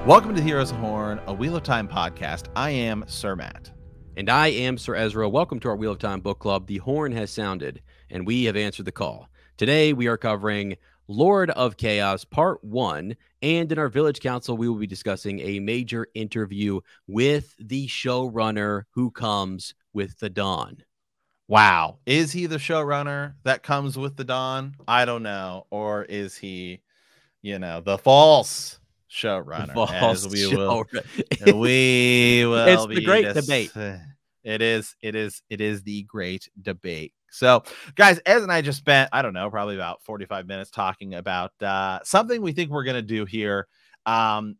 Welcome to Heroes of Horn, a Wheel of Time podcast. I am Sir Matt. And I am Sir Ezra. Welcome to our Wheel of Time book club. The horn has sounded, and we have answered the call. Today, we are covering Lord of Chaos Part 1, and in our Village Council, we will be discussing a major interview with the showrunner who comes with the dawn. Wow. Is he the showrunner that comes with the dawn? I don't know. Or is he, the false showrunner? As we will It's the great debate. It is the great debate. So, guys, Ez and I just spent, I don't know, probably about 45 minutes talking about something we think we're going to do here,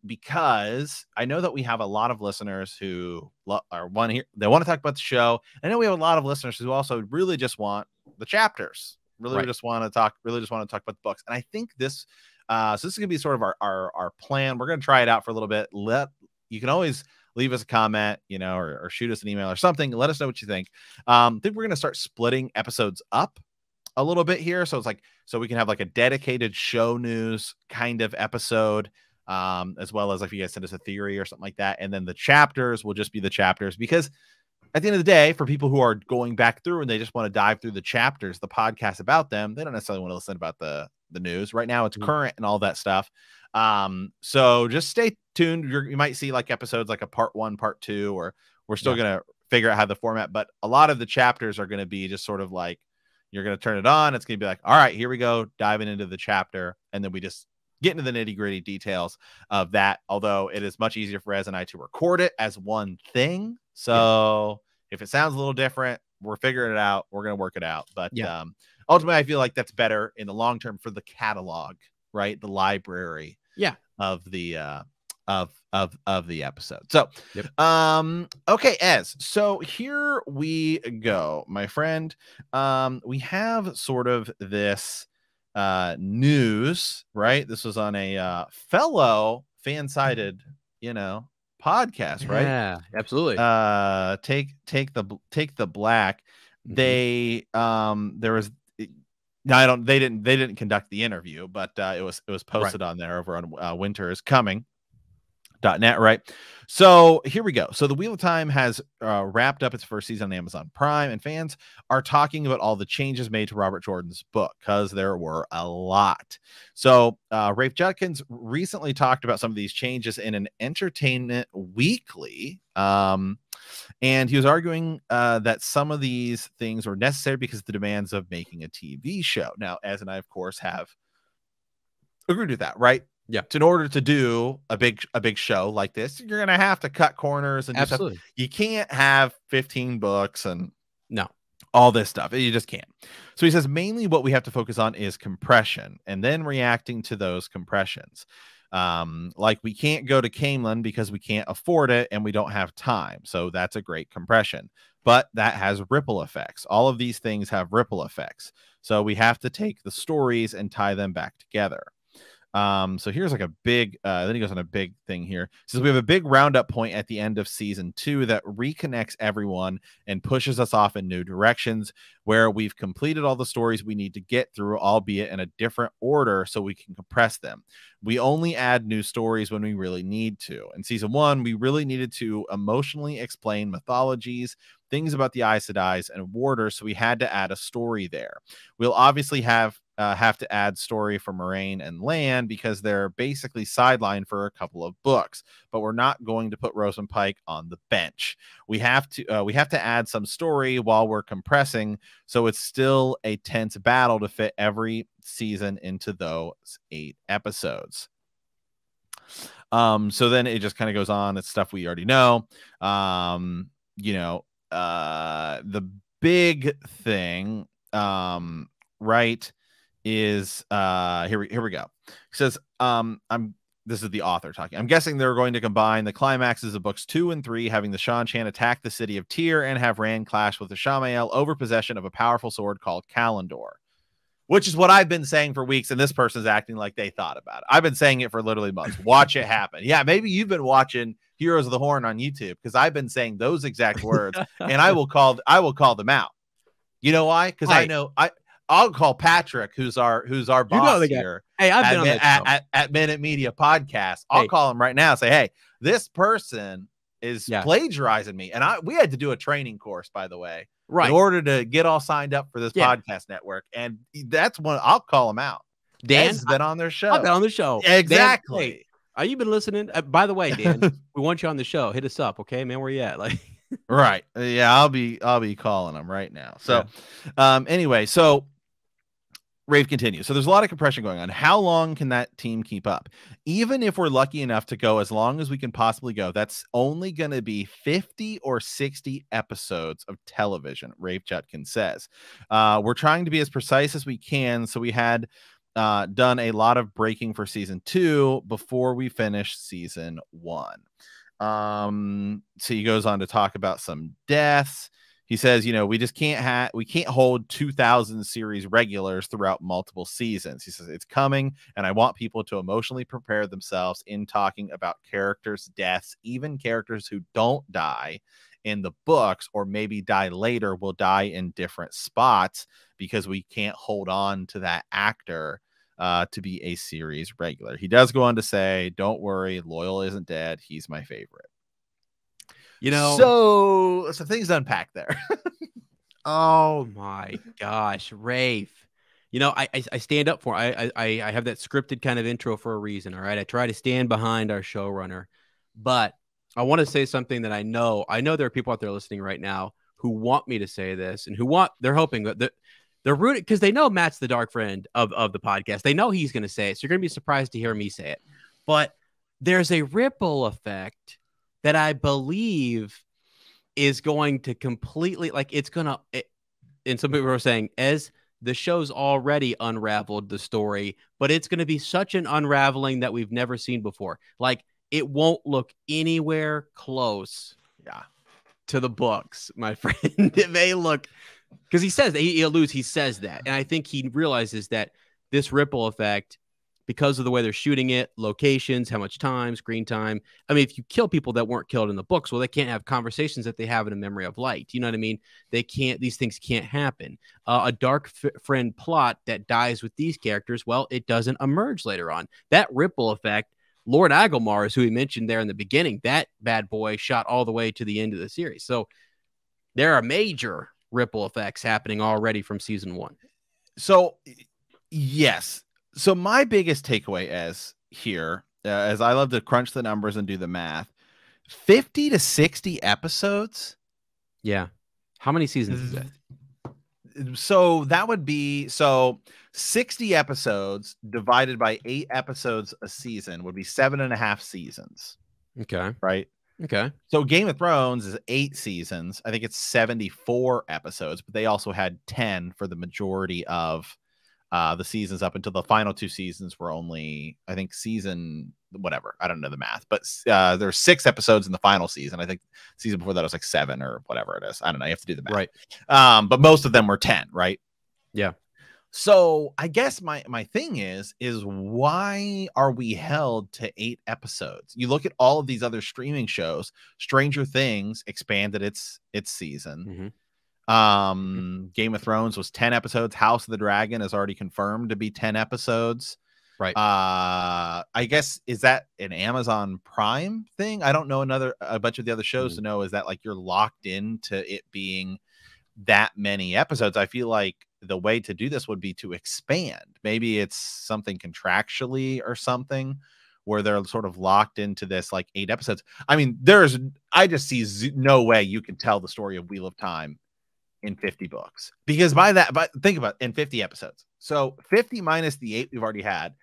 because I know that we have a lot of listeners who want to talk about the show. I know we have a lot of listeners who also really just want the chapters, just want to talk about the books. And I think this, so this is going to be sort of our plan. We're going to try it out for a little bit. You can always leave us a comment, or shoot us an email or something. Let us know what you think. I think we're going to start splitting episodes up a little bit here. So so we can have like a dedicated show news kind of episode, as well as if you guys send us a theory or something like that. And then the chapters will just be the chapters, because at the end of the day, for people who are going back through and they just want to dive through the chapters, the podcast about them, they don't necessarily want to listen about the news right now. It's current and all that stuff. So just stay tuned. You might see like episodes like a part 1, part 2, or we're still going to figure out how the format, but a lot of the chapters are going to be just sort of like, you're going to turn it on. It's going to be like, all right, here we go, diving into the chapter. And then we just get into the nitty gritty details of that. Although it is much easier for Ez and I to record it as one thing. So if it sounds a little different, we're figuring it out. We're going to work it out. But ultimately, I feel like that's better in the long term for the catalog, right? The library of the of the episode. So okay, Ez, so here we go, my friend. We have sort of this news, right? This was on a fellow fan-sided podcast, right? Yeah, absolutely. Take the black. They there was no, they didn't conduct the interview, but it was posted on there over on Winter is Coming.net, right? So here we go. So the Wheel of Time has wrapped up its first season on Amazon Prime, and fans are talking about all the changes made to Robert Jordan's book, because there were a lot. So Rafe Judkins recently talked about some of these changes in an Entertainment Weekly, and he was arguing that some of these things were necessary because of the demands of making a TV show. Now, Ez and I, of course, have agreed with that, right? Yeah. In order to do a big show like this, you're going to have to cut corners and do stuff. You can't have 15 books and all this stuff. You just can't. So he says mainly what we have to focus on is compression and then reacting to those compressions. Like we can't go to Camelin because we can't afford it and we don't have time. So that's a great compression, but that has ripple effects. All of these things have ripple effects. So we have to take the stories and tie them back together. So here's like a big, then he goes on a big thing here. Says we have a big roundup point at the end of season 2 that reconnects everyone and pushes us off in new directions, where we've completed all the stories we need to get through, albeit in a different order, so we can compress them. We only add new stories when we really need to. In season 1, we really needed to emotionally explain mythologies, things about the Aes Sedai and Warders, so we had to add a story there. We'll obviously have to add story for Moraine and Lan, because they're basically sidelined for a couple of books, but we're not going to put Rosamund Pike on the bench. We have to add some story while we're compressing, so it's still a tense battle to fit every season into those 8 episodes. So then it just kind of goes on. It's stuff we already know. The big thing, right, is here we go. He says, this is the author talking. I'm guessing they're going to combine the climaxes of books 2 and 3, having the Shan-Chan attack the city of Tyr and have Rand clash with the Shamael over possession of a powerful sword called Kalendor, which is what I've been saying for weeks, and this person's acting like they thought about it. I've been saying it for literally months. Watch it happen. Yeah, maybe you've been watching Heroes of the Horn on YouTube, because I've been saying those exact words, and I will call them out. You know why? Because I know I'll call Patrick, who's our boss the guy. here. Hey, I've been on that show. At Minute Media Podcast. I'll call him right now and say, hey, this person is plagiarizing me. And we had to do a training course, by the way, in order to get all signed up for this podcast network. And that's one I'll call him out. Dan's been on their show. I've been on the show. Exactly. Dan, hey, are you been listening? By the way, Dan, we want you on the show. Hit us up, okay, man. Where you at? Like, right? Yeah, I'll be calling him right now. So, anyway, so Rafe continues. So there's a lot of compression going on. How long can that team keep up? Even if we're lucky enough to go as long as we can possibly go, that's only going to be 50 or 60 episodes of television, Rafe Judkins says. We're trying to be as precise as we can. So we had done a lot of breaking for season 2 before we finish season 1. So he goes on to talk about some deaths. He says, we just can't hold 2000 series regulars throughout multiple seasons. He says it's coming, and I want people to emotionally prepare themselves in talking about characters' deaths, even characters who don't die in the books or maybe die later will die in different spots because we can't hold on to that actor to be a series regular. He does go on to say, don't worry, Loyal isn't dead. He's my favorite. So some things to unpack there. Oh my gosh, Rafe. I stand up for I have that scripted kind of intro for a reason. All right. I try to stand behind our showrunner, but I want to say something that I know there are people out there listening right now who want me to say this and they're hoping that they're rooting because they know Matt's the dark friend of the podcast. They know he's going to say it. So you're going to be surprised to hear me say it, but there's a ripple effect that I believe is going to completely and some people are saying as the show's already unraveled the story, but it's going to be such an unraveling that we've never seen before. Like it won't look anywhere close to the books, my friend. It may look, because he says that he says that. And I think he realizes that this ripple effect, because of the way they're shooting it, locations, how much time, screen time. I mean, if you kill people that weren't killed in the books, well, they can't have conversations that they have in A Memory of Light. You know what I mean? These things can't happen. A dark friend plot that dies with these characters, well, it doesn't emerge later on. That ripple effect, Lord Agomar is who he mentioned there in the beginning. That bad boy shot all the way to the end of the series. So there are major ripple effects happening already from season 1. So, yes. So my biggest takeaway is here, as I love to crunch the numbers and do the math, 50 to 60 episodes. Yeah. How many seasons is that? So that would be 60 episodes divided by 8 episodes a season would be 7.5 seasons. Okay. Right. Okay. So Game of Thrones is 8 seasons. I think it's 74 episodes, but they also had 10 for the majority of the seasons up until the final 2 seasons were only, I think, season whatever. I don't know the math, but there's 6 episodes in the final season. I think season before that was like 7 or whatever it is. I don't know. You have to do the math. Right. But most of them were 10, right? Yeah. So I guess my thing is why are we held to 8 episodes? You look at all of these other streaming shows. Stranger Things expanded its season. Mm-hmm. Game of Thrones was 10 episodes. House of the Dragon is already confirmed to be 10 episodes. Right. I guess, is that an Amazon Prime thing? I don't know a bunch of the other shows to know. Is that like you're locked into it being that many episodes? I feel like the way to do this would be to expand. Maybe it's something contractually or something where they're sort of locked into this like 8 episodes. I mean, I just see no way you can tell the story of Wheel of Time in 50 books, because but think about it, in 50 episodes. So 50 minus the 8 we've already had,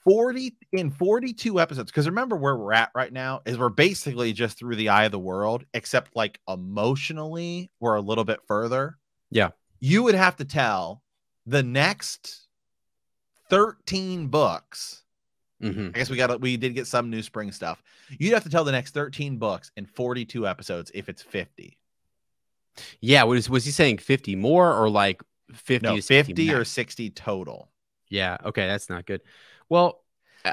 40 in 42 episodes. Because remember where we're at right now is we're basically just through the eye of the world, except like emotionally we're a little bit further. Yeah. You would have to tell the next 13 books. Mm-hmm. I guess we did get some new spring stuff. You'd have to tell the next 13 books in 42 episodes if it's 50. Yeah, was he saying 50 more or like 50? No, 50 or 60 total. Yeah, okay, that's not good. Well,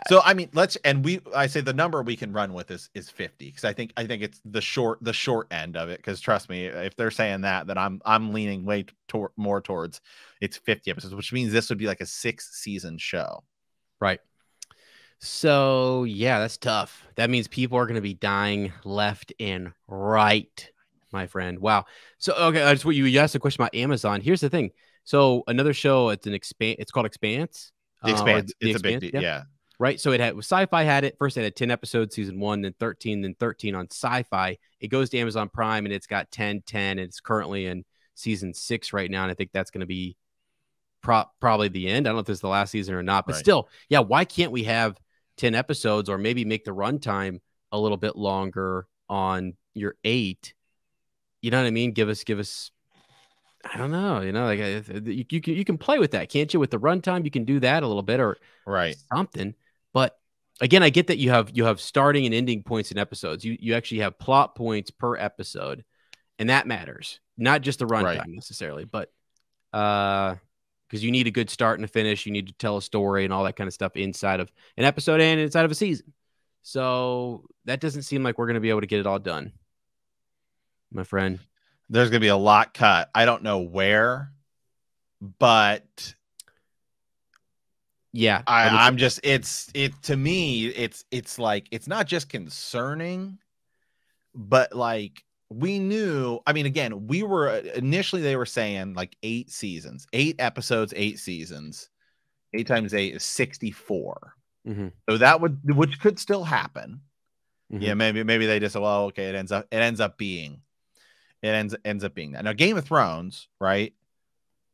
So I mean, I say the number we can run with is 50, because I think it's the short end of it. Because trust me, if they're saying that, then I'm leaning more towards it's 50 episodes, which means this would be like a 6-season show. Right. So yeah, that's tough. That means people are going to be dying left and right, my friend. Wow. So okay, I just what you asked a question about Amazon. Here's the thing. So another show, it's called Expanse. The Or Expanse, the it's a big Expanse, deal, yeah. yeah. Right. So Sci-Fi had it first. It had 10 episodes, season 1, then 13 on Sci-Fi. It goes to Amazon Prime, and it's got 10. And it's currently in season 6 right now, and I think that's going to be probably the end. I don't know if this is the last season or not, but still, yeah. Why can't we have 10 episodes, or maybe make the runtime a little bit longer on your 8? You know what I mean? Give us. I don't know. Like you can play with that, can't you? With the runtime, you can do that a little bit or something. But again, I get that you have starting and ending points in episodes. You actually have plot points per episode, and that matters. Not just the runtime necessarily, but because you need a good start and a finish. You need to tell a story and all that kind of stuff inside of an episode and inside of a season. So that doesn't seem like we're going to be able to get it all done, my friend. There's going to be a lot cut. I don't know where, but yeah, I'm just, to me, it's like, it's not just concerning, but like, we knew, I mean, again, we were initially, they were saying like 8 seasons, 8 episodes, 8 seasons, 8 times 8 is 64. Mm-hmm. So that which could still happen. Mm-hmm. Yeah. Maybe they just, well, okay. It ends up being that. Now, Game of Thrones, right,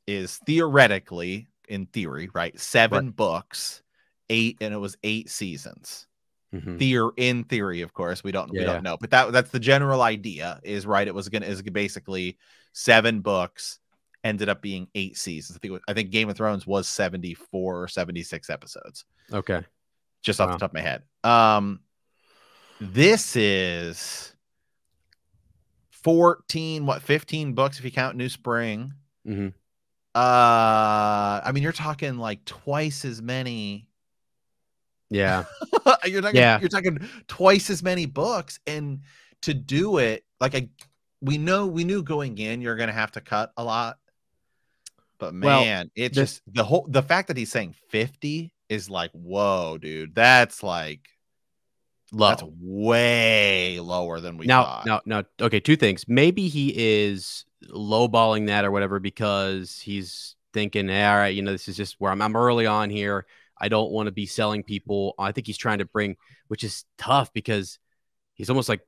is theoretically, in theory, right, 7 books, 8, and it was 8 seasons. Mm-hmm. In theory, of course, we don't know, but that's the general idea. Is right. It was basically 7 books, ended up being 8 seasons. I think Game of Thrones was 74 or 76 episodes. Okay, just off the top of my head. This is 15 books if you count New Spring. Mm-hmm. I mean, you're talking like twice as many. Yeah. You're talking twice as many books, and to do it, like we knew going in you're gonna have to cut a lot. But man, it's just the fact that he's saying 50 is like, whoa, dude, that's like low. That's way lower than we thought. Now, okay, 2 things. Maybe he is lowballing that or whatever because he's thinking, hey, all right, this is just where I'm early on here. I don't want to be selling people. I think he's trying to bring, which is tough because he's almost like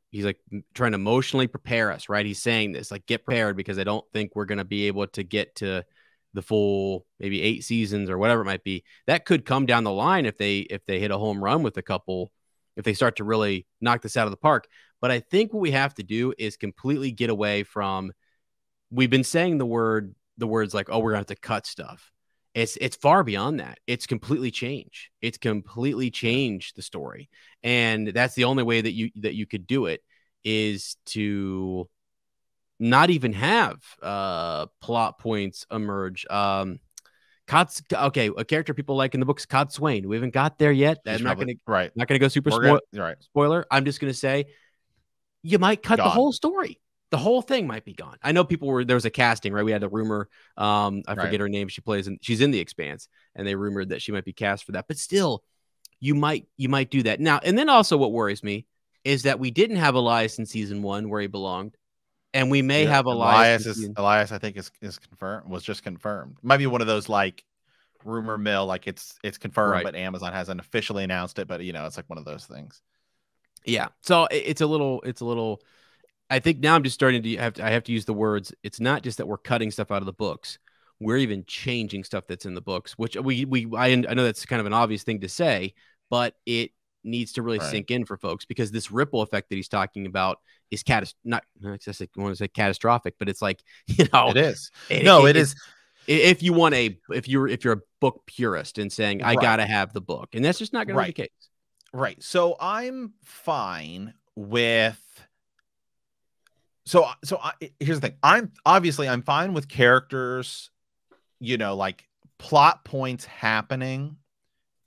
trying to emotionally prepare us, right? He's saying this, like, get prepared because I don't think we're going to be able to get to the full maybe 8 seasons or whatever it might be. That could come down the line if they hit a home run with a couple, if they start to really knock this out of the park. But I think what we have to do is completely get away from, we've been saying the words like, oh, we're gonna have to cut stuff. It's far beyond that. It's completely changed. It's completely changed the story. And that's the only way that you could do it, is to not even have plot points emerge. A character people like in the books, Cod Swain. We haven't got there yet. I'm not gonna go super spoiler. I'm just gonna say you might cut the whole story. The whole thing might be gone. I know there was a casting, right? We had a rumor. I forget her name. She's in The Expanse, and they rumored that she might be cast for that. But still, you might do that now. And then also, what worries me is that we didn't have Elias in season 1 where he belonged, and we may have Elias. Elias, I think is confirmed. Was just confirmed. Might be one of those like rumor mill, like it's confirmed, but Amazon hasn't officially announced it. But it's like one of those things. Yeah. So it's a little. I think now I'm just starting to I have to use the words. It's not just that we're cutting stuff out of the books. We're even changing stuff that's in the books, which I know that's kind of an obvious thing to say, but it needs to really sink in for folks, because this ripple effect that he's talking about is not I want to say catastrophic, but it's like, it is. It is. If you're a book purist and saying I gotta have the book, and that's just not going to be the case. Right. So I'm fine with. So here's the thing. I'm fine with characters, like plot points happening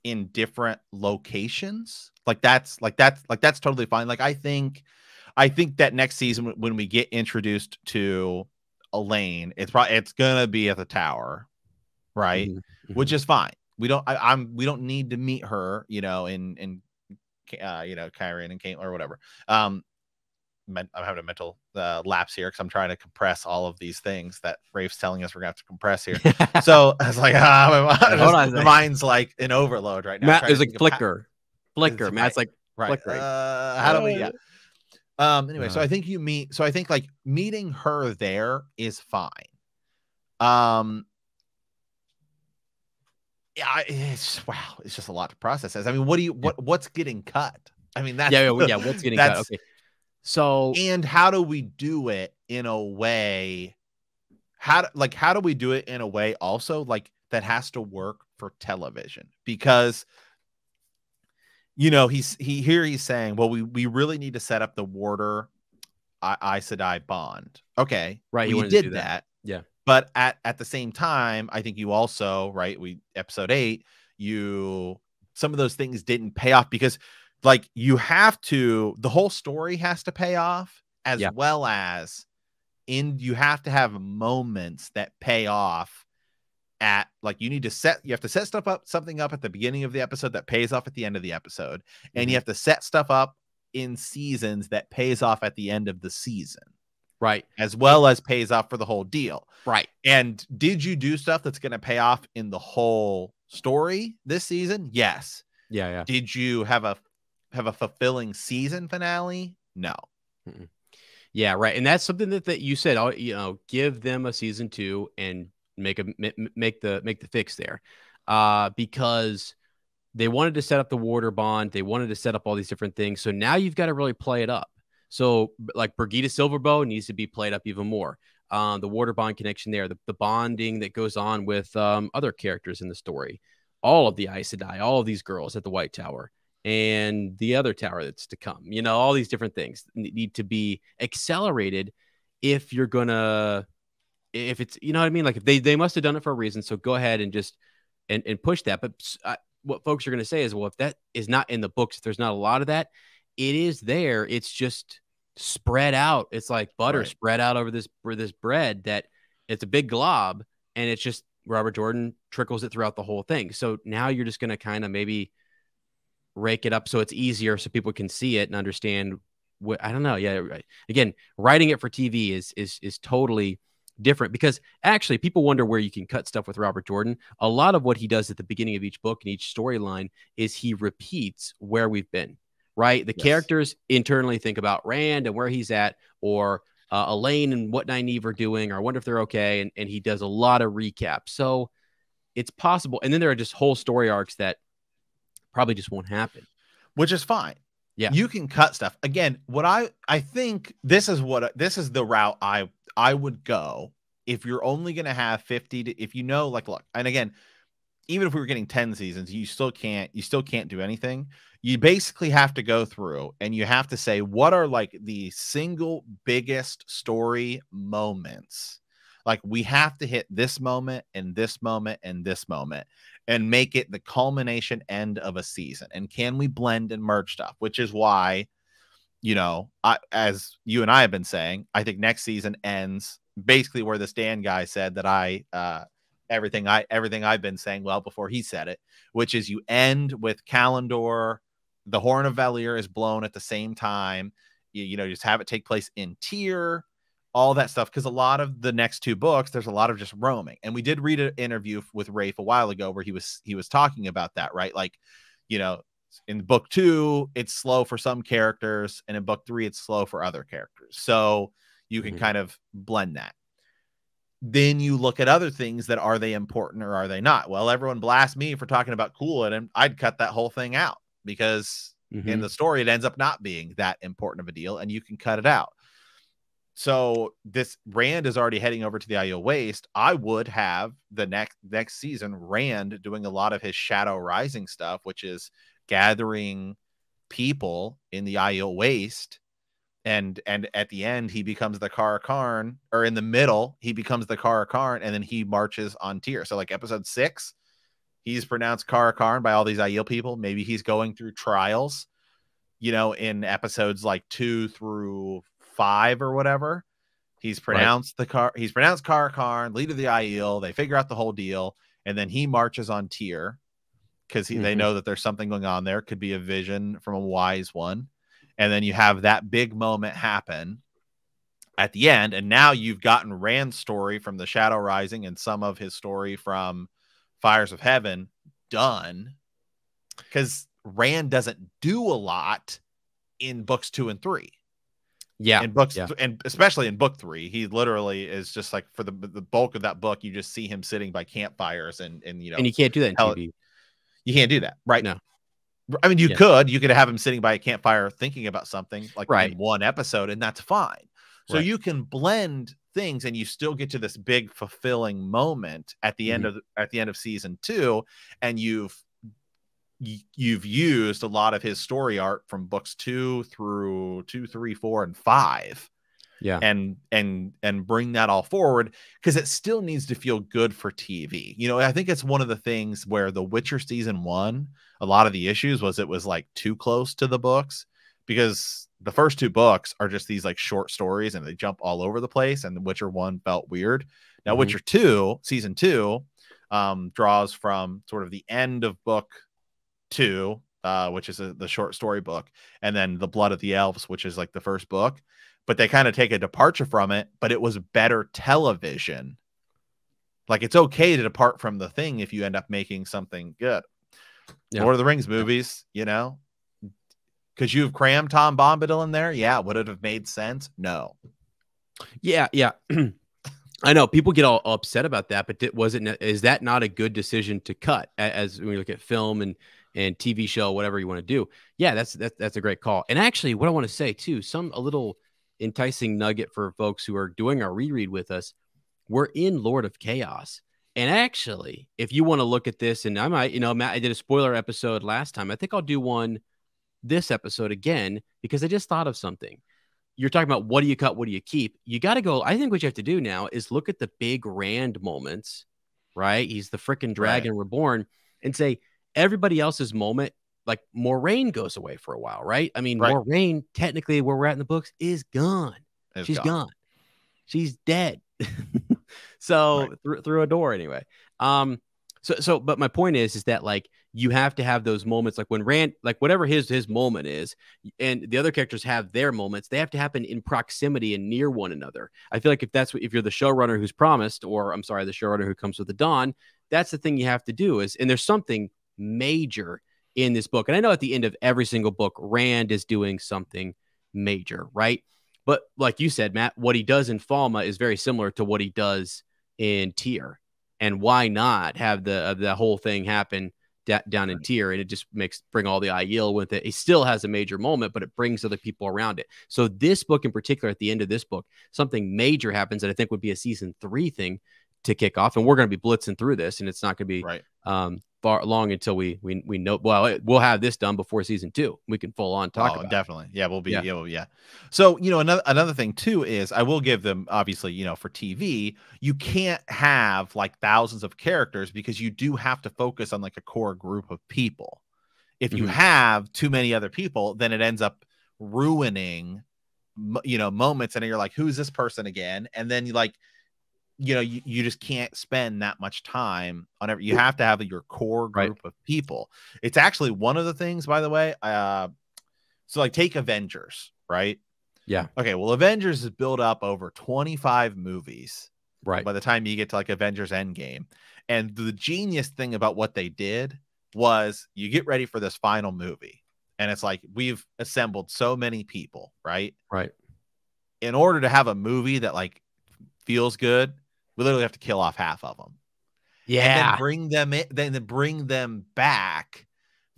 in different locations, that's totally fine. Like I think that next season when we get introduced to Elaine, it's gonna be at the tower, right? Which is fine. We don't need to meet her, in Kyrian and Caitlin or whatever. I'm having a mental lapse here because I'm trying to compress all of these things that Rafe's telling us we're gonna have to compress here. So I was like, my mind's like in overload right now. Matt is like flicker. Matt's like flickering. How do we? Yeah. Anyway, so I think like meeting her there is fine. Yeah, it's just a lot to process. I mean, what's getting cut? I mean, that's what's getting cut? Okay. So, and how do we do it in a way? How do we do it in a way also like that has to work for television? Because he's saying, well, we really need to set up the Warder Aes Sedai bond. Okay, right. We did that. Yeah. But at the same time, I think you also, right, episode 8, some of those things didn't pay off because like you have to, the whole story has to pay off as well as you have to have moments that pay off at like, you have to set something up at the beginning of the episode that pays off at the end of the episode. And you have to set stuff up in seasons that pays off at the end of the season. Right. As well as pays off for the whole deal. Right. And did you do stuff that's going to pay off in the whole story this season? Yes. Yeah. Did you have a fulfilling season finale? No. Yeah, right. And that's something that you said, give them a season 2 and make the fix there. Because they wanted to set up the Warder bond. They wanted to set up all these different things. So now you've got to really play it up. So like Brigida Silverbow needs to be played up even more. The Warder bond connection there, the bonding that goes on with other characters in the story, all of the Aes Sedai, all of these girls at the White Tower and the other tower that's to come, all these different things need to be accelerated if you're gonna, if it's, what I mean? Like if they must have done it for a reason. So go ahead and just, and push that. But what folks are going to say is, well, if that is not in the books, if there's not a lot of that, it is there. It's just spread out. It's like butter spread out over this bread that it's a big glob, and it's just Robert Jordan trickles it throughout the whole thing. So now you're just going to kind of maybe rake it up so it's easier so people can see it and understand what, I don't know. Yeah. Right. Again, writing it for TV is totally different because actually people wonder where you can cut stuff with Robert Jordan. A lot of what he does at the beginning of each book and each storyline is he repeats where we've been. Right. The characters internally think about Rand and where he's at, or Elaine and what Nynaeve are doing, or I wonder if they're okay. And he does a lot of recaps. So it's possible. And then there are just whole story arcs that probably just won't happen. Which is fine. Yeah. You can cut stuff. Again, what I think this is the route I would go if you're only going to have 50 to, if look, and again, even if we were getting 10 seasons, you still can't do anything. You basically have to go through and you have to say, what are like the single biggest story moments? Like we have to hit this moment and this moment and this moment and make it the culmination end of a season. And can we blend and merge stuff? Which is why, as you and I have been saying, I think next season ends basically where this Dan guy said that everything I've been saying well before he said it, which is you end with Kalendor, the Horn of Valir is blown at the same time. You just have it take place in Tyr, all that stuff. Because a lot of the next 2 books, there's a lot of just roaming. And we did read an interview with Rafe a while ago where he was talking about that, right? Like, in book 2, it's slow for some characters, and in book 3, it's slow for other characters. So you can kind of blend that. Then you look at other things that are they important or are they not? Well, everyone blasts me for talking about Coolid, and I'd cut that whole thing out because in the story, it ends up not being that important of a deal, and you can cut it out. So this Rand is already heading over to the Aiel Waste. I would have the next season Rand doing a lot of his Shadow Rising stuff, which is gathering people in the Aiel Waste. And at the end, he becomes the Kara Karn, or in the middle, he becomes the Kara Karn, and then he marches on Tyr. So like episode 6, He's pronounced Karakarn by all these Aiel people. Maybe he's going through trials, in episodes like 2 through 5 or whatever. He's pronounced he's pronounced Karakarn, leader of the Aiel. They figure out the whole deal, and then he marches on Tyr because they know that there's something going on there. Could be a vision from a wise one. And then you have that big moment happen at the end, and now you've gotten Rand's story from the Shadow Rising and some of his story from Fires of Heaven done, because Rand doesn't do a lot in books 2 and 3. Yeah, in books, and especially in book 3, he literally is just like, for the bulk of that book, you just see him sitting by campfires, and and you can't do that in TV. You can't do that, right? No. I mean, you could have him sitting by a campfire thinking about something like in one episode, and that's fine. So you can blend things, and you still get to this big fulfilling moment at the end of season 2, and you've used a lot of his story arc from books 2 through 2, 3, 4, and 5. And bring that all forward, because it still needs to feel good for TV. I think it's one of the things where The Witcher season 1, a lot of the issues was it was like too close to the books, because the first 2 books are just these like short stories and they jump all over the place, and The Witcher 1 felt weird. Now Witcher 2 season 2 draws from sort of the end of book 2, which is the short story book, and then The Blood of the Elves, which is like the first book. But they kind of take a departure from it, but it was better television. Like, it's okay to depart from the thing if you end up making something good. Lord of the Rings movies, because you've crammed Tom Bombadil in there. Yeah. Would it have made sense? No. Yeah. I know people get all upset about that, but is that not a good decision to cut as when we look at film and TV show, whatever you want to do? Yeah, that's a great call. And actually, what I want to say too, a little enticing nugget for folks who are doing our reread with us. We're in Lord of Chaos. And actually, if you want to look at this, and I might, Matt, I did a spoiler episode last time. I think I'll do one this episode again, because I just thought of something. You're talking about what do you cut, what do you keep? You got to go. I think what you have to do now is look at the big Rand moments, right? He's the freaking dragon reborn, and say everybody else's moment, like Moraine goes away for a while, right? I mean, Moraine, technically, where we're at in the books, is gone. She's gone. She's dead. So through a door anyway. But my point is that like you have to have those moments, like when Rand, like whatever his moment is, and the other characters have their moments, they have to happen in proximity and near one another. I feel like if you're the showrunner who's promised, or I'm sorry, the showrunner who comes with the dawn, that's the thing you have to do and there's something major in this book. And I know at the end of every single book, Rand is doing something major, right? But like you said, Matt, what he does in Falma is very similar to what he does in Tyr. And why not have the whole thing happen down in Tyr? And it just bring all the Aiel with it. He still has a major moment, but it brings other people around it. So this book in particular, at the end of this book, something major happens that I think would be a season 3 thing to kick off. And we're going to be blitzing through this, and it's not going to be far long until we know. Well, we'll have this done before season 2. We can full on talk about definitely. Yeah, we'll be. Yeah. So another thing too is I will give them, obviously, for TV, you can't have like thousands of characters, because you do have to focus on like a core group of people. If you have too many other people, then it ends up ruining moments, and you're like, who's this person again? And then you just can't spend that much time on every. You have to have your core group of people. It's actually one of the things, by the way. So like take Avengers, right? Yeah. Okay. Well, Avengers is built up over 25 movies, right? By the time you get to like Avengers Endgame, and the genius thing about what they did was you get ready for this final movie, and it's like we've assembled so many people, right? Right. In order to have a movie that like feels good, we literally have to kill off half of them. Yeah. And then bring them back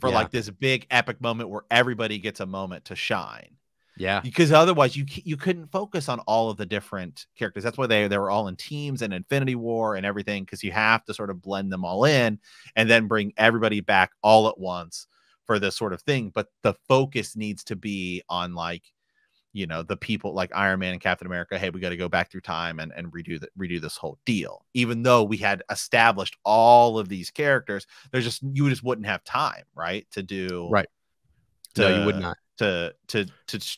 for like this big epic moment where everybody gets a moment to shine. Yeah. Because otherwise you couldn't focus on all of the different characters. That's why they were all in teams and Infinity War and everything, because you have to sort of blend them all in and then bring everybody back all at once for this sort of thing. But the focus needs to be on like you know, the people like Iron Man and Captain America, hey, we got to go back through time and redo this whole deal. Even though we had established all of these characters, you just wouldn't have time, right, to do Right. No, you would not. To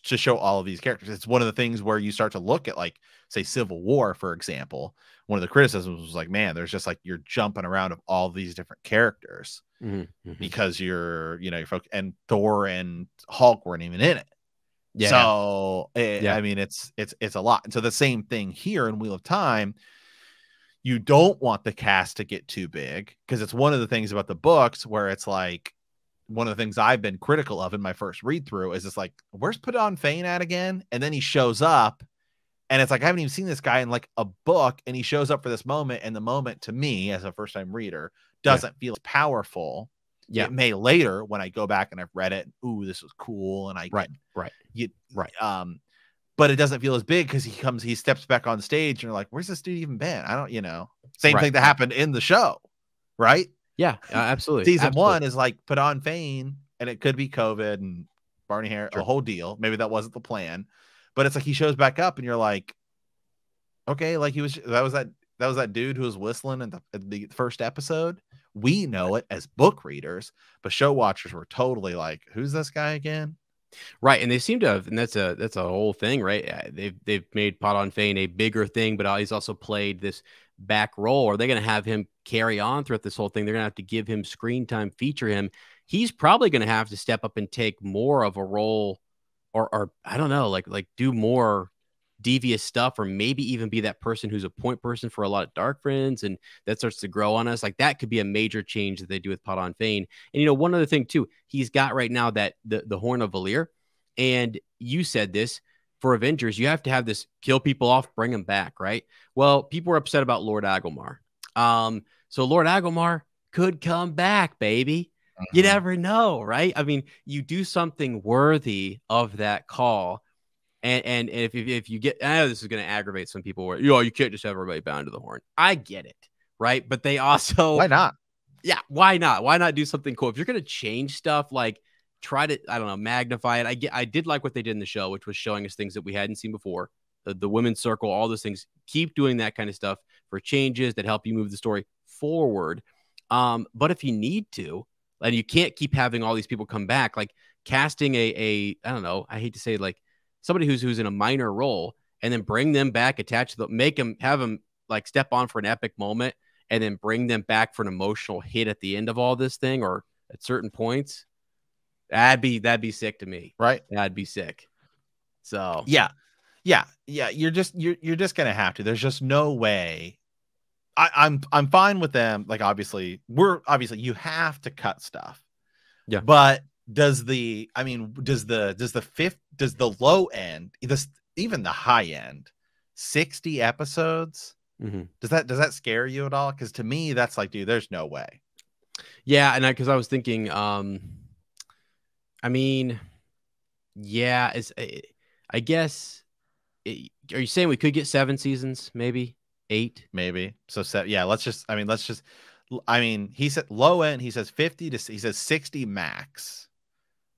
show all of these characters. It's one of the things where you start to look at, like, say, Civil War, for example. One of the criticisms was like, man, there's just like you're jumping around of all these different characters because you're and Thor and Hulk weren't even in it. Yeah. So I mean, it's a lot. And so the same thing here in Wheel of Time. You don't want the cast to get too big, because it's one of the things about the books where it's like, one of the things I've been critical of in my first read through is it's like, where's Put On Fane at again? And then he shows up and it's like, I haven't even seen this guy in like a book, and he shows up for this moment. And the moment, to me as a first time reader, doesn't feel as powerful. It may later when I go back and I've read it. Ooh, this was cool. And I but it doesn't feel as big because he steps back on stage and you're like, where's this dude even been? I don't, same thing that happened in the show. Right. Yeah, absolutely. Season 1 is like Put On Fane, and it could be COVID and Barney Harris, a whole deal. Maybe that wasn't the plan, but it's like he shows back up and you're like, okay, like that was that dude who was whistling in the first episode. We know it as book readers, but show watchers were totally like, who's this guy again? Right. And they seem to have, and that's a whole thing, right? They've made Put On Fane a bigger thing, but he's also played this back role. Are they going to have him carry on throughout this whole thing? They're going to have to give him screen time, feature him. He's probably going to have to step up and take more of a role, or I don't know, like do more devious stuff, or maybe even be that person who's a point person for a lot of Dark Friends, and that starts to grow on us. Like, that could be a major change that they do with Put On Fane. And one other thing too, he's got right now that the Horn of Valir, and you said this, for Avengers, you have to have this kill people off, bring them back, right? Well, people were upset about Lord Agomar. So Lord Agomar could come back, baby. You never know, right? I mean, you do something worthy of that call. And if you get, I know this is going to aggravate some people where, you can't just have everybody bound to the horn. I get it, right? But they also... Why not? Yeah, why not? Why not do something cool? If you're going to change stuff, like, try to, I don't know, magnify it. I did like what they did in the show, which was showing us things that we hadn't seen before. The women's circle, all those things. Keep doing that kind of stuff for changes that help you move the story forward. But if you need to, and you can't keep having all these people come back, like casting I don't know, I hate to say it, like somebody who's in a minor role, and then bring them back, attach them, have them like step on for an epic moment, and then bring them back for an emotional hit at the end of all this thing, or at certain points. That'd be sick to me. Right. That'd be sick. So yeah. You're just gonna have to. There's just no way. I'm fine with them. Like, obviously you have to cut stuff. Yeah. But does the low end, even the high end, 60 episodes? Does that scare you at all? Because to me, that's like, dude, there's no way. Yeah, and because I was thinking, I mean, yeah, I guess. Are you saying we could get 7 seasons? Maybe 8? Maybe. So 7. Yeah. He said low end. He says 50 to. He says 60 max.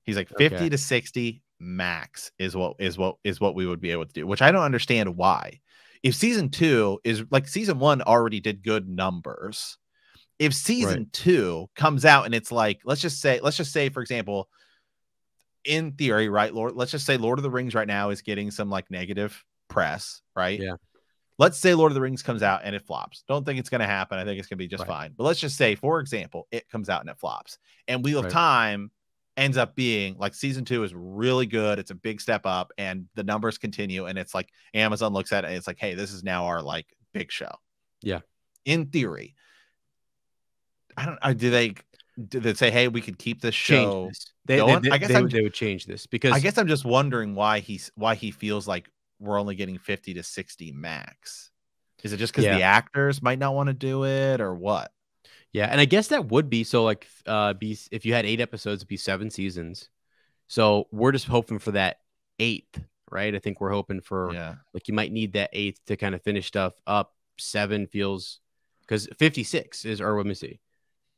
He's like 50 to 60 max is what we would be able to do. Which I don't understand why. If season 2 is like, season 1 already did good numbers. If season 2 comes out and it's like, let's just say, for example, in theory, right, let's just say Lord of the Rings right now is getting some like negative press, right? Yeah. Let's say Lord of the Rings comes out and it flops. Don't think it's going to happen. I think it's going to be just fine. But let's just say, for example, it comes out and it flops. And Wheel of Time ends up being like, season 2 is really good. It's a big step up and the numbers continue. And it's like Amazon looks at it and it's like, hey, this is now our like big show. Yeah. In theory, do they say, hey, we could keep this show going? I guess they would change this, because I guess I'm just wondering why he feels like we're only getting 50 to 60 max. Is it just because the actors might not want to do it, or what? Yeah, and I guess that would be so, like, if you had 8 episodes, it'd be 7 seasons. So we're just hoping for that 8th, right? I think we're hoping for like, you might need that 8th to kind of finish stuff up. 7 feels, because 56 is, or let me see.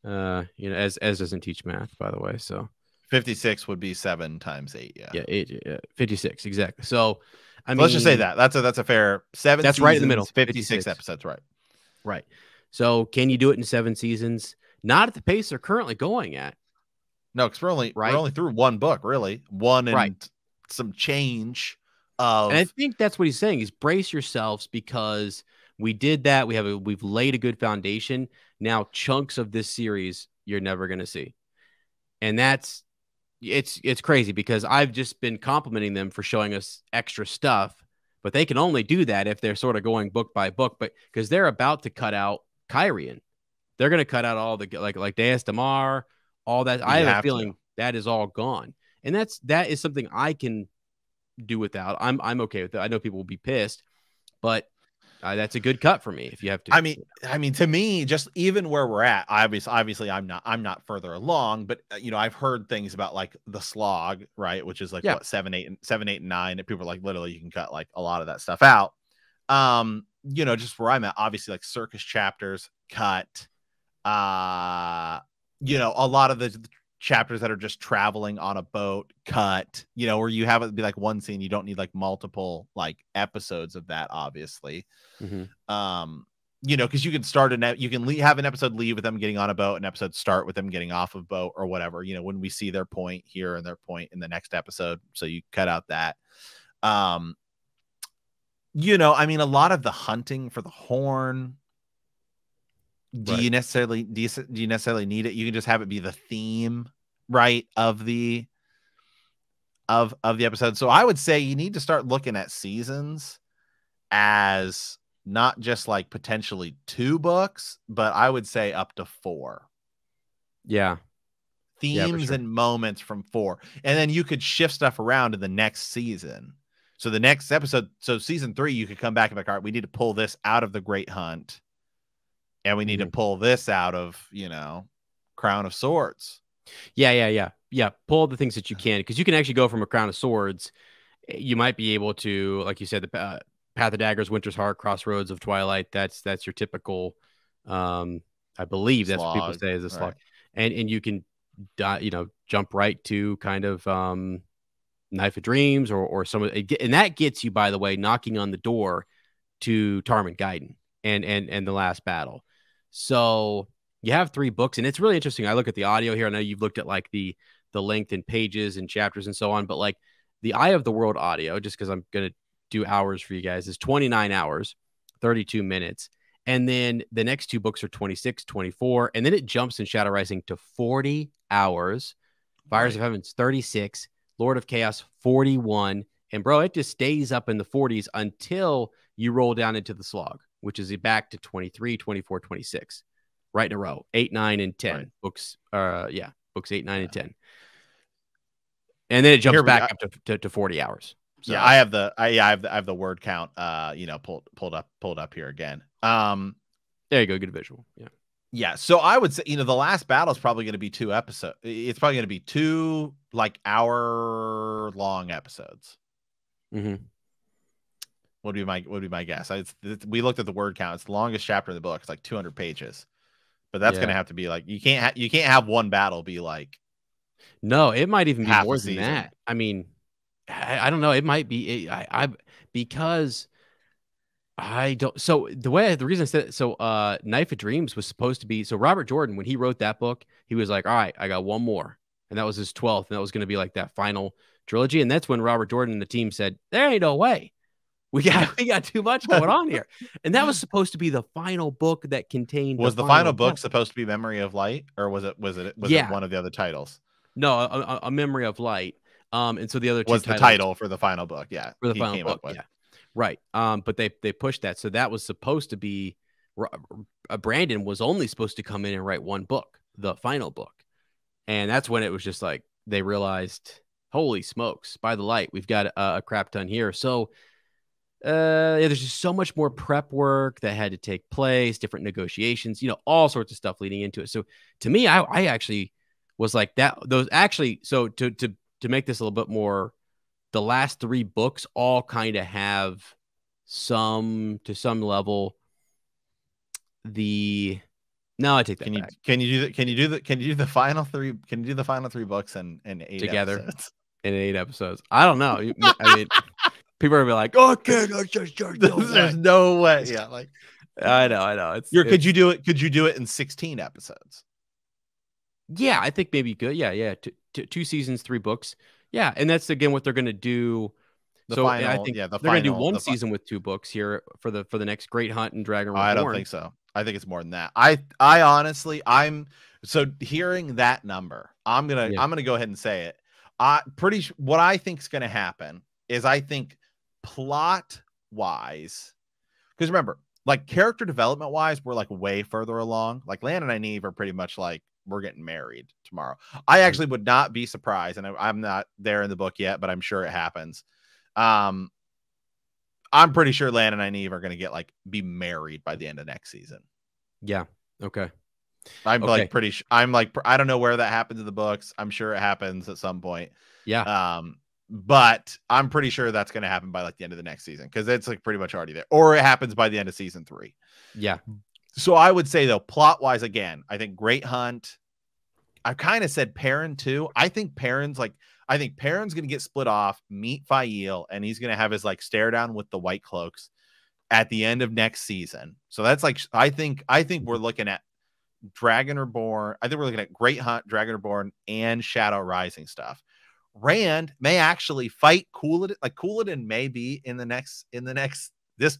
As doesn't teach math, by the way. So 56 would be 7 times 8. Yeah. Yeah, 56 exactly. So, I So mean, let's just say that's a fair 7 that's right in the middle. seasons, 56 56. episodes, right? Right. So, can you do it in 7 seasons? Not at the pace they're currently going at. No, because we're Right. only through one book, really. One Right. and some change And I of think that's what he's saying is brace yourselves because we did that. We've laid a good foundation. Now chunks of this series you're never going to see. And it's crazy because I've just been complimenting them for showing us extra stuff, but they can only do that if they're sort of going book by book, but because they're about to cut out Kyrian. They're going to cut out all the like Deus Damar, all that. I you have a have to. feeling that is all gone. And that is something I can do without. I'm okay with it. I know people will be pissed, but that's a good cut for me. If you have to, I mean, to me, just even where we're at, obviously, I'm not further along, but I've heard things about like the slog, right, which is like yeah, what 7, 8, and 9, and people are like, literally, you can cut like a lot of that stuff out. Just where I'm at, obviously, like circus chapters cut. A lot of the chapters that are just traveling on a boat cut, where you have it be like one scene, you don't need like multiple like episodes of that, obviously. Because you can start you can have an episode leave with them getting on a boat, an episode start with them getting off of boat or whatever, when we see their point here and their point in the next episode, so you cut out that. I mean, a lot of the hunting for the horn, do you necessarily need it? You can just have it be the theme, right, of the episode. So I would say you need to start looking at seasons as not just like potentially 2 books, but I would say up to 4. Yeah. Themes sure. and moments from 4. And then you could shift stuff around in the next season. So the next episode, so season 3, you could come back and be like, all right, we need to pull this out of the Great Hunt. And we need to pull this out of, Crown of Swords. Yeah. Pull the things that you can, because you can actually go from a Crown of Swords. You might be able to, like you said, the Path of Daggers, Winter's Heart, Crossroads of Twilight. That's your typical. I believe that's what people say is a slog, right. And you can, jump right to kind of Knife of Dreams or some of it, and that gets you, by the way, knocking on the door to Tarman Gaiden and the last battle. So you have 3 books, and it's really interesting. I look at the audio here. I know you've looked at like the length and pages and chapters and so on, but like the Eye of the World audio, just because I'm going to do hours for you guys, is 29 hours, 32 minutes. And then the next 2 books are 26, 24. And then it jumps in Shadow Rising to 40 hours. Fires of Heaven's 36. Lord of Chaos, 41. And bro, it just stays up in the 40s until you roll down into the slog, which is back to 23, 24, 26, right in a row. 8, 9, and 10 right. books. Books 8, 9, and 10. And then it jumps back up to 40 hours. So. Yeah, I have the word count pulled up here again. There you go, good visual. Yeah, so I would say, the last battle is probably going to be 2 episodes. It's probably going to be 2 like hour-long episodes. Would be my guess. We looked at the word count. It's the longest chapter in the book. It's like 200 pages. But that's going to have to be like, you can't have one battle be like, no, it might even be more than that. I mean, I don't know. It might be because I don't. So the reason I said it, so Knife of Dreams was supposed to be, so Robert Jordan, when he wrote that book, he was like, all right, I got one more. And that was his 12th. And that was going to be like that final trilogy. And that's when Robert Jordan and the team said, there ain't no way. We got too much going on here. And that was supposed to be the final book that contained. Was the final book supposed to be Memory of Light, or was it one of the other titles? No, a Memory of Light. And so the other 2 was the title for the final book. Yeah. For the final book. Yeah. Right. But they pushed that. So that was supposed to be Brandon was only supposed to come in and write 1 book, the final book. And that's when it was just like, they realized, holy smokes, by the light, we've got a crap ton here. So there's just so much more prep work that had to take place, different negotiations, all sorts of stuff leading into it. So to me, I actually was like that. Those actually, so to make this a little bit more, the last 3 books all kind of have to some level, the No, I take that Can you back. can you do the can you do the can you do the final three? Can you do the final three books in 8 Together episodes? in 8 episodes. I don't know. I mean, people are gonna be like, "Oh, kid, no There's way." no way. Yeah, like I know. could you It's do it? Could you do it in 16 episodes? yeah, I think maybe good. Yeah. Two seasons, 3 books. Yeah, and that's again what they're gonna do. The So and I final, think yeah, the they're gonna do final, one season with 2 books here for the next Great Hunt and Dragon I don't think Reborn. so. I think it's more than that. I honestly, I'm so hearing that number. Yeah. I'm gonna go ahead and say it. What I think is gonna happen is I think plot wise, because remember, like character development wise, we're like way further along. Like Landon and Eve are pretty much like we're getting married tomorrow. I actually would not be surprised, and I'm not there in the book yet, but I'm sure it happens. Um, I'm pretty sure Landon and Eve are going to get like be married by the end of next season. Yeah. Okay. I'm Okay. like pretty. I'm like I don't know where that happens in the books. I'm sure it happens at some point. Yeah. But I'm pretty sure that's going to happen by like the end of the next season because it's like pretty much already there, or it happens by the end of season 3. Yeah. So I would say though, plot wise, again, I think Great Hunt. I kind of said Perrin too. I think Perrin's going to get split off, meet Fael, and he's going to have his like stare down with the White Cloaks at the end of next season. So that's like I think we're looking at Dragon Reborn. I think we're looking at Great Hunt, Dragon Reborn, and Shadow Rising stuff. Rand may actually fight Cooladin. Like Cooladin may be in the next this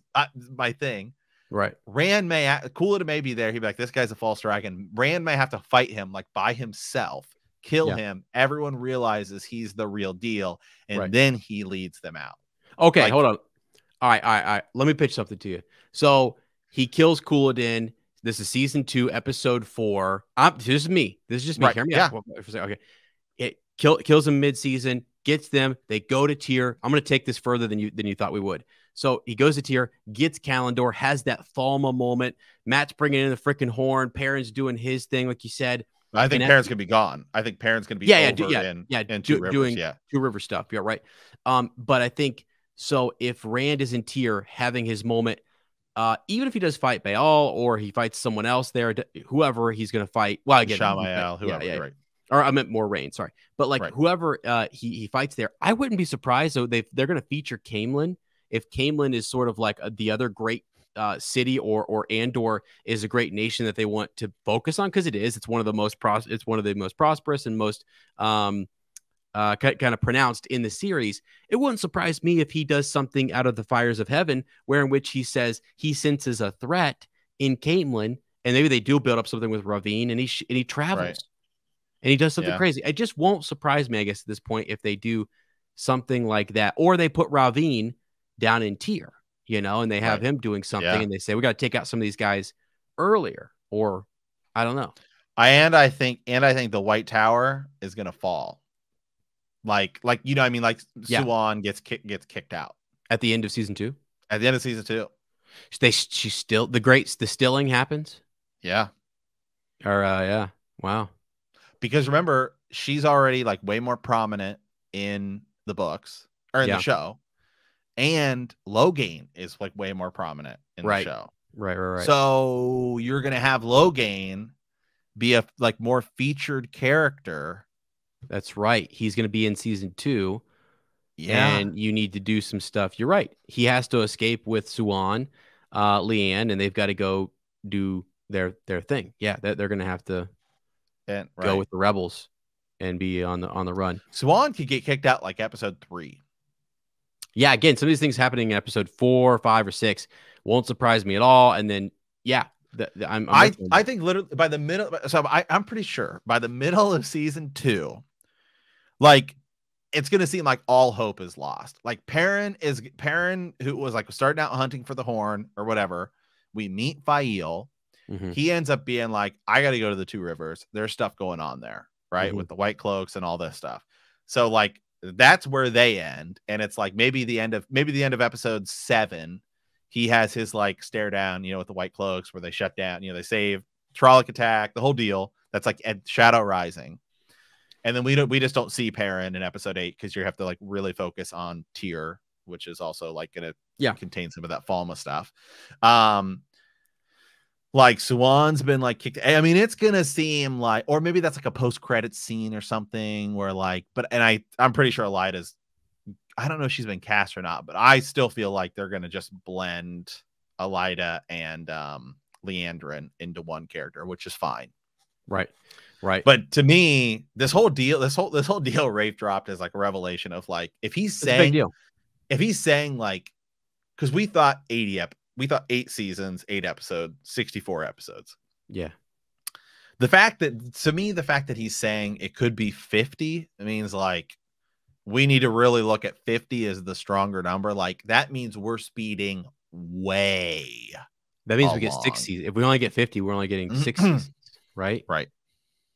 my thing. Right. Rand Cooladin may be there. He'd be like, this guy's a false dragon. Rand may have to fight him like by himself, kill him. Everyone realizes he's the real deal, and then he leads them out. Okay, like, hold on. All right. Let me pitch something to you. So he kills Cooladin. This is season 2, episode 4. This is me. This is just me. Right. Hear me Yeah. out. Okay. It kills him mid-season, gets them. They go to Tyr. I'm going to take this further than you thought we would. So he goes to Tyr, gets Kalendor, has that Falma moment. Matt's bringing in the freaking horn. Perrin's doing his thing, like you said. I think Perrin's going to be gone. I think Perrin's going to be in Two Rivers. Doing Two River stuff. Yeah, right. But I think so. If Rand is in Tyr having his moment, even if he does fight Baal or he fights someone else there, whoever he's going to fight. Well, again, Shamael, whoever. Yeah. Right. Or I meant more Rain, sorry. But like whoever he fights there, I wouldn't be surprised though they're going to feature Caemlyn. If Caemlyn is sort of like the other great city or Andor is a great nation that they want to focus on, because it's one of the most prosperous and most kind of pronounced in the series. It wouldn't surprise me if he does something out of the Fires of Heaven, where in which he says he senses a threat in Caemlyn, and maybe they do build up something with Ravine, and he travels. Right. And he does something crazy. It just won't surprise me, I guess, at this point, if they do something like that. Or they put Ravine down in Tyr, and they have him doing something, and they say, we got to take out some of these guys earlier. Or I don't know. I think the White Tower is going to fall. Like Suan gets kicked out. At the end of season 2? At the end of season 2. She's still, the stilling happens? Yeah. Or, yeah. Wow. Because remember, she's already like way more prominent in the books or in the show, and Logain is like way more prominent in the show. Right. So you're gonna have Logain be a like more featured character. That's right. He's gonna be in season 2. Yeah, and you need to do some stuff. You're right. He has to escape with Suan, Leanne, and they've got to go do their thing. Yeah, they're gonna have to. Go with the rebels and be on the run. Suan could get kicked out like episode 3. Yeah, again, some of these things happening in episode 4, 5, or 6 won't surprise me at all. And then, I think literally by the middle. So I'm pretty sure by the middle of season 2, like it's gonna seem like all hope is lost. Like Perrin, who was like starting out hunting for the horn or whatever. We meet Fael. Mm-hmm. He ends up being like, I got to go to the Two Rivers. There's stuff going on there, right? With the White Cloaks and all this stuff. So like, that's where they end. And it's like, maybe the end of episode 7, he has his like stare down, with the White Cloaks where they shut down, they save Trolloc attack, the whole deal. That's like at Shadow Rising. And then we just don't see Perrin in episode 8 because you have to like really focus on Tyr, which is also like going to contain some of that Falma stuff. like Suwan's been like kicked. I mean, it's gonna seem like, or maybe that's like a post-credit scene or something where like, I'm pretty sure Elida's, I don't know if she's been cast or not, but I still feel like they're gonna just blend Elida and Leandrin into one character, which is fine. Right. Right. But to me, this whole deal Rafe dropped is like a revelation of like, if he's It's a big deal. like, because we thought 8 seasons, 8 episodes, 64 episodes. Yeah. The fact that he's saying it could be 50, it means like we need to really look at 50 as the stronger number. Like that means we're speeding way. That means we get 6 seasons. If we only get 50, we're only getting 6 seasons, right? Right.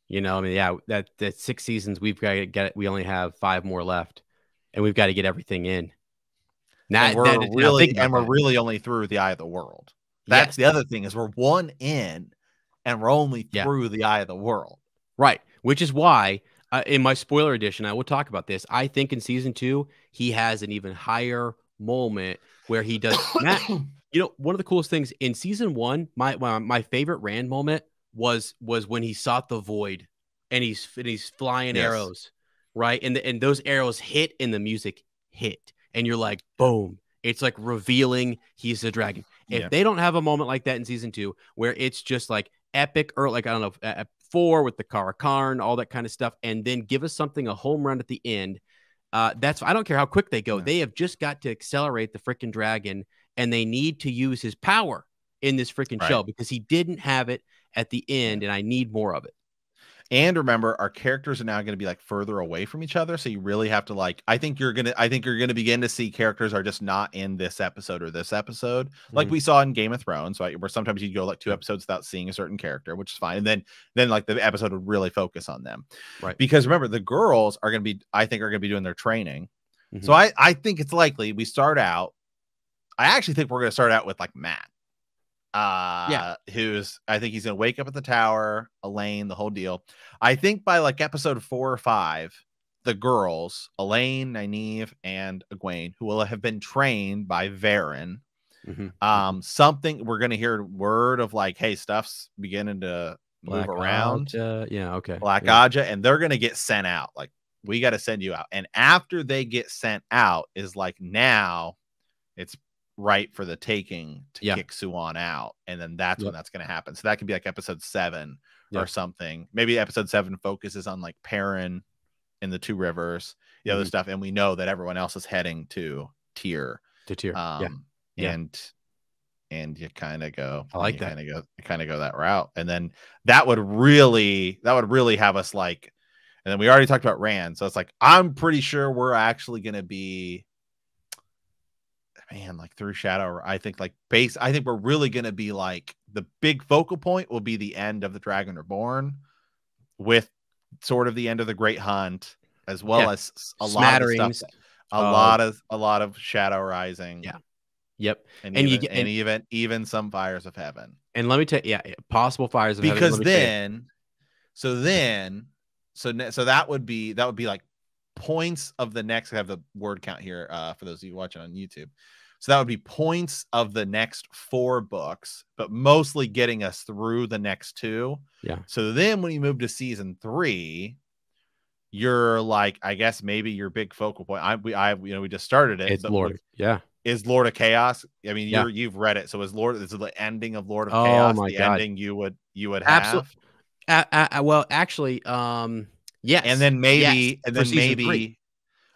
You know, I mean, yeah, that 6 seasons, we've got to get it. We only have 5 more left, and we've got to get everything in. Now, and we're really only through the Eye of the World. That's the other thing, is we're one in, and we're only through the Eye of the World. Right. Which is why in my spoiler edition, I will talk about this. I think in season 2, he has an even higher moment where he does Matt. You know, one of the coolest things in season 1, my favorite Rand moment was when he sought the void and he's flying arrows, right? And those arrows hit and the music hit. And you're like, boom. It's like revealing he's the dragon. If they don't have a moment like that in season 2, where it's just like epic, or like, I don't know, 4 with the Karakarn, all that kind of stuff, and then give us something, a home run at the end. I don't care how quick they go. They have just got to accelerate the freaking dragon, and they need to use his power in this freaking show, because he didn't have it at the end, and I need more of it. And remember, our characters are now going to be like further away from each other. So you really have to like, I think you're going to begin to see characters are just not in this episode or this episode. Like we saw in Game of Thrones, right? Where sometimes you go like 2 episodes without seeing a certain character, which is fine. And then like the episode would really focus on them. Right. Because remember, the girls are going to be, I think, are going to be doing their training. So I think it's likely we start out. I actually think we're going to start out with like Matt. Who's, I think he's gonna wake up at the tower, Elaine, the whole deal. I think by like episode 4 or 5, the girls, Elaine, Nynaeve, and Egwene, who will have been trained by Varen, something, we're gonna hear word of like, hey, stuff's beginning to move around. Black Aja, and they're gonna get sent out. Like, we got to send you out. And after they get sent out is like, now it's right for the taking to kick Suwan out, and then that's when that's going to happen. So that could be like episode 7 or something. Maybe episode 7 focuses on like Perrin in the 2 rivers, the other stuff, and we know that everyone else is heading to Tyr. And you kind of go, I like that. You kind of go that route, and then that would really have us like. And then we already talked about Rand, so it's like, I'm pretty sure we're actually going to be, man, like through Shadow. I think we're really going to be like, the big focal point will be the end of the Dragon Reborn, with sort of the end of the Great Hunt, as well as a lot of stuff, a lot of Shadow Rising. And even some Fires of Heaven. And let me tell you, possible Fires of Heaven. So that would be like points of the next. I have the word count here for those of you watching on YouTube. So that would be points of the next 4 books, but mostly getting us through the next 2. So then when you move to season 3, you're like, I guess maybe your big focal point. We just started it. It's Lord. Is Lord of Chaos. I mean, you've read it. So is the ending of Lord of Chaos the ending you would have? Well, actually, yes. And then maybe,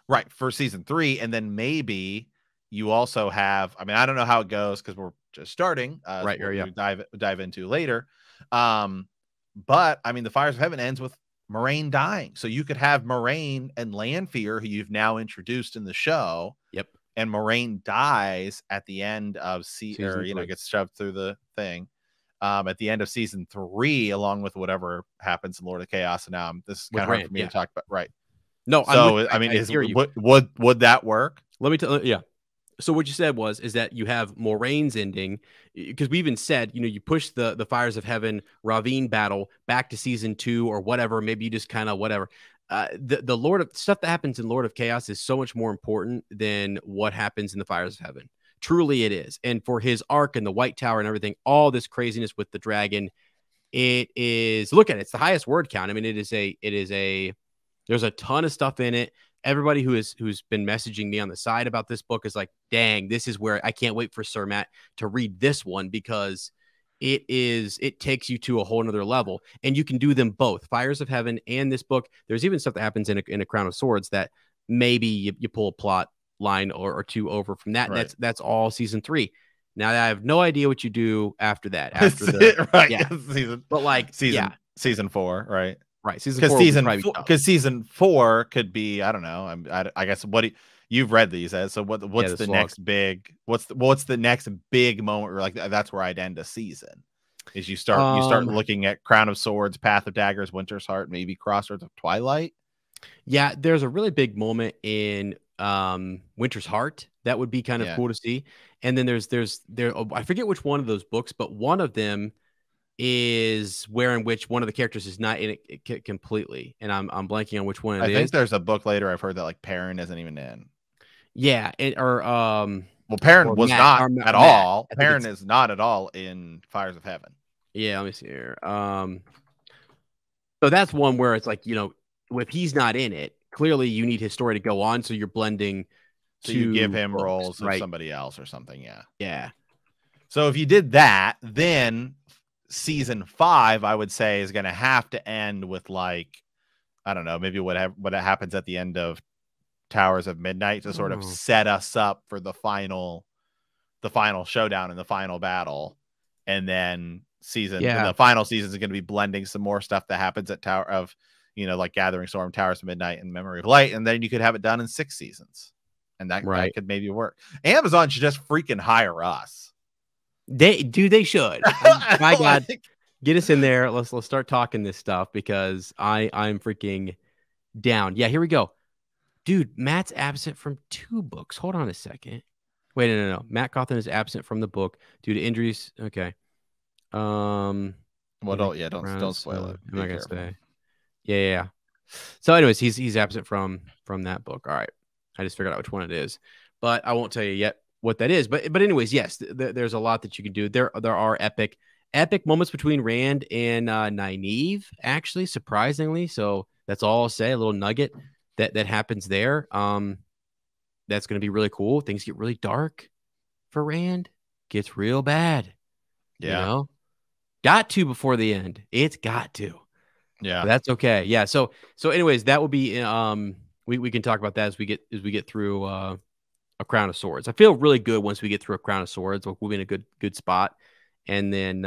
right, for season 3, and then maybe you also have, I mean, I don't know how it goes because we're just starting. We'll dive into later. But I mean, the Fires of Heaven ends with Moraine dying. So you could have Moraine and Lanfear, who you've now introduced in the show. And Moraine dies at the end of gets shoved through the thing. At the end of season 3, along with whatever happens in Lord of Chaos. And now this is kind of hard for me to talk about. Right. No, so I mean, would that work? Let me tell you. So what you said is that you have Moraine's ending, because we even said, you push the Fires of Heaven Ravine battle back to season 2 or whatever. Maybe you just kind of whatever. The Lord of stuff that happens in Lord of Chaos is so much more important than what happens in the Fires of Heaven. Truly it is. And for his arc and the White Tower and everything, all this craziness with the dragon, it is, look at it, it's the highest word count. I mean, there's a ton of stuff in it. Everybody who's been messaging me on the side about this book is like, dang, this is where I can't wait for Sir Matt to read this one, because it takes you to a whole nother level, and you can do them both, Fires of Heaven and this book. There's even stuff that happens in a Crown of Swords that maybe you pull a plot line or two over from that. Right. That's all season 3. Now I have no idea what you do after that. After the right, yeah, season, but like season 4, right? Right, season 4. Because season 4 could be, I don't know. I guess you've read these as, so what's the next big what's the next big moment where like that's where I'd end a season, is you start looking at Crown of Swords, Path of Daggers, Winter's Heart, maybe Crossroads of Twilight. Yeah, there's a really big moment in Winter's Heart that would be kind of cool to see. And then there's I forget which one of those books, but one of them is where in which one of the characters is not in it completely, and I'm blanking on which one it is. I think there's a book later I've heard that like Perrin isn't even in. Yeah, well, Perrin was not at all. Perrin is not at all in Fires of Heaven. Yeah, let me see here. So that's one where it's like, if he's not in it, clearly you need his story to go on, so you're blending. So you give him roles of somebody else or something. Yeah. So if you did that, then season 5, I would say, is going to have to end with like, I don't know, maybe what happens at the end of Towers of Midnight to sort of set us up for the final showdown and the final battle. And then the final season is going to be blending some more stuff that happens at Tower of, like Gathering Storm, Towers of Midnight, and Memory of Light. And then you could have it done in 6 seasons. And that could maybe work. Amazon should just freaking hire us. They should. My God, get us in there. Let's start talking this stuff, because I'm freaking down. Yeah, here we go. Dude, Matt's absent from 2 books. Hold on a second. Wait, no. Matt Cawthon is absent from the book due to injuries. Okay. Well, don't spoil it. I'm not gonna say. Yeah. So, anyways, he's absent from that book. All right. I just figured out which one it is, but I won't tell you yet what that is. But anyways, yes, there's a lot that you can do. There are epic moments between Rand and Nynaeve, actually, surprisingly. So that's all I'll say. A little nugget that happens there. That's going to be really cool. Things get really dark for Rand. Gets real bad. Yeah. Got to before the end. It's got to. Yeah. But that's okay. Yeah. So anyways, that will be we can talk about that as we get through a Crown of Swords. I feel really good once we get through a Crown of Swords. We'll be in a good spot, and then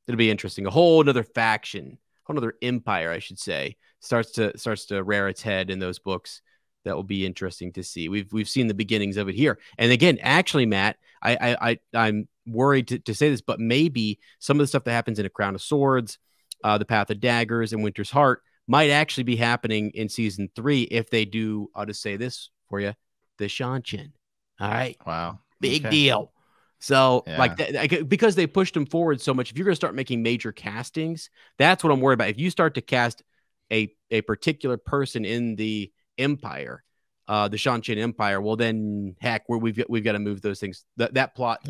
it'll be interesting. A whole another faction, whole another empire, I should say, starts to rear its head in those books. That will be interesting to see. We've seen the beginnings of it here, and again, actually, Matt, I'm worried to say this, but maybe some of the stuff that happens in a Crown of Swords, the Path of Daggers, and Winter's Heart might actually be happening in season 3 if they do. I'll just say this for you: the Shanchin. All right. Wow. Big deal. So because they pushed him forward so much, if you're going to start making major castings, that's what I'm worried about. If you start to cast a particular person in the Empire, the Shanchin Empire, well then heck, we've got to move those things, that plot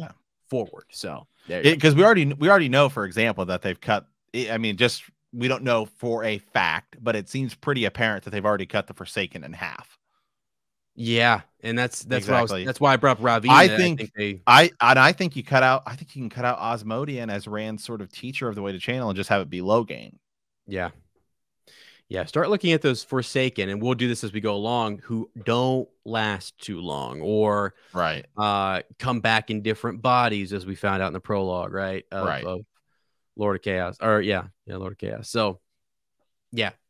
forward. So because we already know, for example, that they've cut. I mean, just we don't know for a fact, but it seems pretty apparent that they've already cut the Forsaken in half. Yeah, and that's exactly. That's why I brought up Ravina. I think you can cut out Osmodian as Rand's sort of teacher of the Way to Channel and just have it be Logain. Yeah. Start looking at those Forsaken, and we'll do this as we go along, who don't last too long, or come back in different bodies, as we found out in the prologue, of Lord of Chaos, or Lord of Chaos. So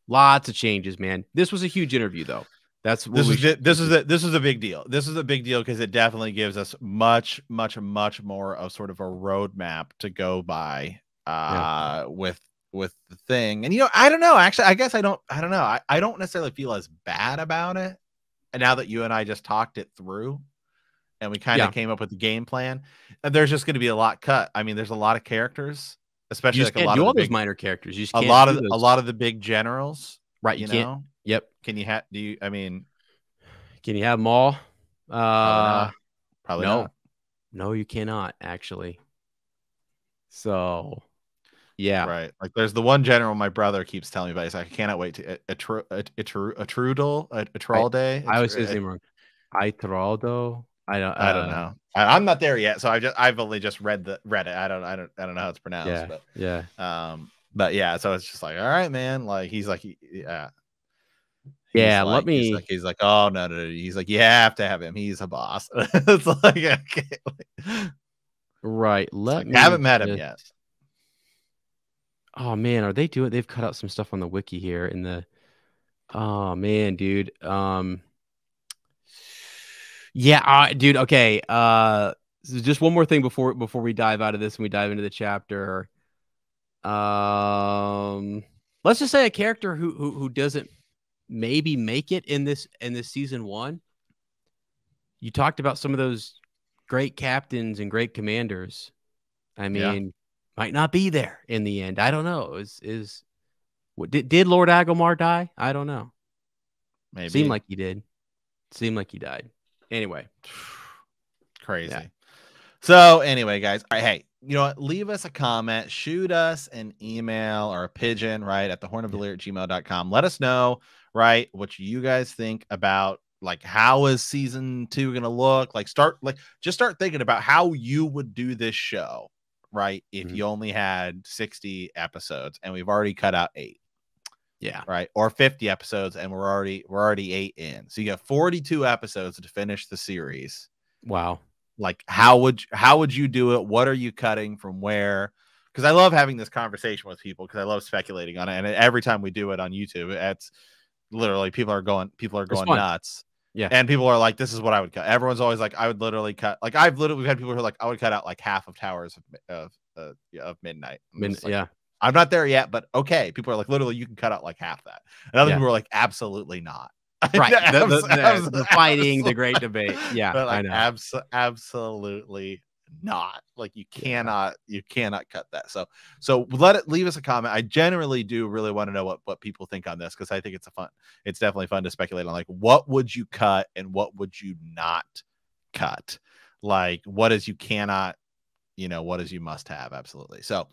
lots of changes, man. This was a huge interview, though. This is a big deal. This is a big deal because it definitely gives us much more of sort of a roadmap to go by with the thing. And I don't know, actually, I guess I don't know. I don't necessarily feel as bad about it. And now that you and I just talked it through and we kind of came up with the game plan, there's just going to be a lot cut. I mean, there's a lot of characters, especially like a lot of all those minor characters. You just a lot of the big generals, right? You know. Yep. Can you have? Can you have them all? Probably not. No, you cannot actually. So, yeah. Right. Like there's the one general my brother keeps telling me about. He's like, I cannot wait to a trudel, a I troll day. I always say his name wrong. Itraldo. I don't. I don't know. I'm not there yet, so I've only just read it. I don't know how it's pronounced, Yeah. but yeah. So it's just like, all right, man. Like he's like, yeah. Yeah. Let me. He's like, oh no. He's like, you have to have him. He's a boss. It's like, okay. Right. Let me. Haven't met him yet. Oh man, are they doing? They've cut out some stuff on the wiki here in the. Oh man, dude. Yeah, dude. Okay. So just one more thing before we dive out of this and we dive into the chapter. Let's just say a character who doesn't maybe make it in this season 1. You talked about some of those great captains and great commanders. I mean, might not be there in the end. I don't know. Did Lord Agomar die? I don't know. Maybe. Seemed like he did. Seemed like he died. Anyway. Crazy. Yeah. So anyway, guys, all right, hey, you know what? Leave us a comment, shoot us an email or a pigeon, right, at thehornofvalir@gmail.com. Let us know, right, what you guys think about, like, how is season 2 going to look? Like, just start thinking about how you would do this show, right, if you only had 60 episodes and we've already cut out 8. Yeah. Right. Or 50 episodes and we're already 8 in. So you got 42 episodes to finish the series. Wow. Like, how would you do it? What are you cutting from where? Because I love having this conversation with people because I love speculating on it. And every time we do it on YouTube, it's literally people are going nuts. Yeah. And people are like, this is what I would cut. Everyone's always like, I would literally cut. Like, we've had people who are like, I would cut out like half of Towers of Midnight. Like, yeah. I'm not there yet, but okay. People are like, literally, you can cut out like half that. And other people are like, absolutely not. Right. The fighting, the great debate. Yeah, but like, I know. Absolutely not. Like, you cannot cut that. So leave us a comment. I generally do really want to know what people think on this, because I think it's definitely fun to speculate on, like, what would you cut and what would you not cut? Like, what is you cannot, what is you must have? Absolutely. So,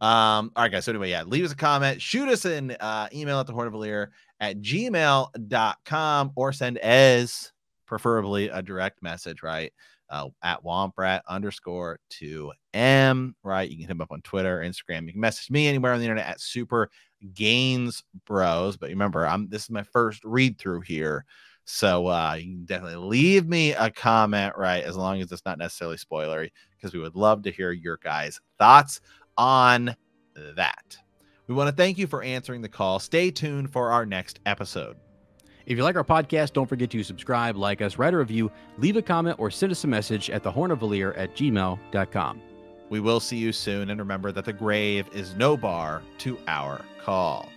all right, guys. So anyway, yeah, leave us a comment, shoot us an email at thehornofvalir@gmail.com, or send as preferably a direct message, right? At Womprat_2M, right? You can hit him up on Twitter, Instagram. You can message me anywhere on the internet at Super Gains Bros. But remember, this is my first read through here. So you can definitely leave me a comment, right? As long as it's not necessarily spoilery, because we would love to hear your guys' thoughts on that. We want to thank you for answering the call. Stay tuned for our next episode. If you like our podcast, don't forget to subscribe, like us, write a review, leave a comment, or send us a message at thehornofvalir@gmail.com. We will see you soon, and remember that the grave is no bar to our call.